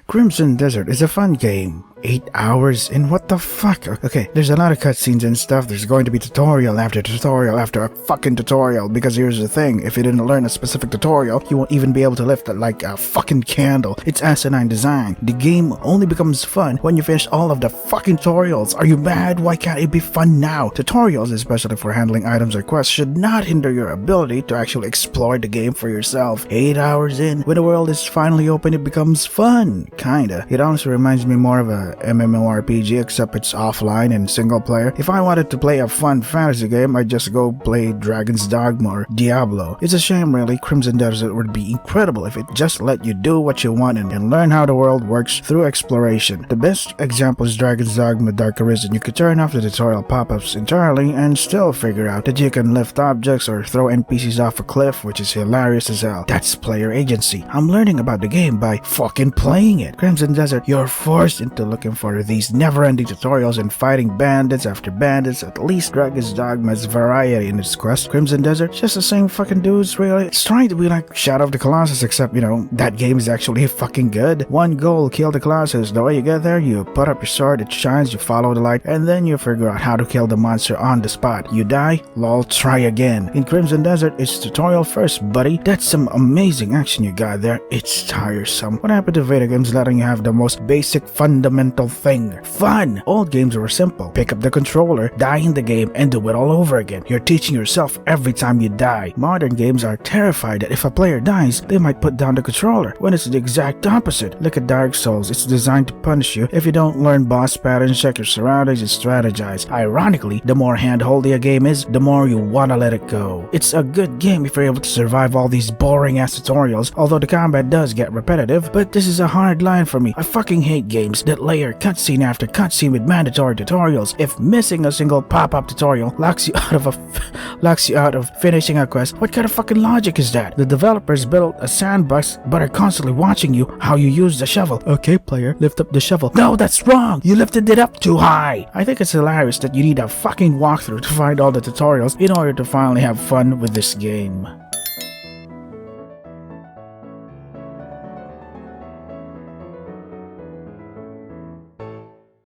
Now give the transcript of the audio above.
Crimson Desert is a fun game. 8 hours in what the fuck? Okay, there's a lot of cutscenes and stuff. There's going to be tutorial after tutorial after a fucking tutorial, because here's the thing, if you didn't learn a specific tutorial, you won't even be able to lift it like a fucking candle. It's asinine design. The game only becomes fun when you finish all of the fucking tutorials. Are you mad? Why can't it be fun now? Tutorials, especially for handling items or quests, should not hinder your ability to actually explore the game for yourself. 8 hours in, when the world is finally open, it becomes fun. Kinda. It honestly reminds me more of a MMORPG, except it's offline and single player. If I wanted to play a fun fantasy game, I'd just go play Dragon's Dogma or Diablo. It's a shame really. Crimson Desert would be incredible if it just let you do what you want and learn how the world works through exploration. The best example is Dragon's Dogma Dark Arisen. You could turn off the tutorial pop-ups entirely and still figure out that you can lift objects or throw NPCs off a cliff, which is hilarious as hell. That's player agency. I'm learning about the game by fucking playing it. Crimson Desert, you're forced into looking for these never-ending tutorials and fighting bandits after bandits. At least Dragon's Dogma has variety in its quest. Crimson Desert, just the same fucking dudes really. It's trying to be like Shadow of the Colossus, except, you know, that game is actually fucking good. One goal, kill the Colossus. The way you get there, you put up your sword, it shines, you follow the light, and then you figure out how to kill the monster on the spot. You die? Lol, try again. In Crimson Desert, it's tutorial first, buddy. That's some amazing action you got there. It's tiresome. What happened to video games letting you have the most basic fundamental thing? Fun! Old games were simple. Pick up the controller, die in the game, and do it all over again. You're teaching yourself every time you die. Modern games are terrified that if a player dies, they might put down the controller, when it's the exact opposite. Look at Dark Souls. It's designed to punish you if you don't learn boss patterns, check your surroundings, and strategize. Ironically, the more handholdy a game is, the more you wanna let it go. It's a good game if you're able to survive all these boring ass tutorials, although the combat does get repetitive, but this is a hard line for me. I fucking hate games that layer cutscene after cutscene with mandatory tutorials. If missing a single pop-up tutorial locks you out of finishing a quest, what kind of fucking logic is that? The developers built a sandbox but are constantly watching you how you use the shovel. Okay player, lift up the shovel. No, that's wrong! You lifted it up too high! I think it's hilarious that you need a fucking walkthrough to find all the tutorials in order to finally have fun with this game.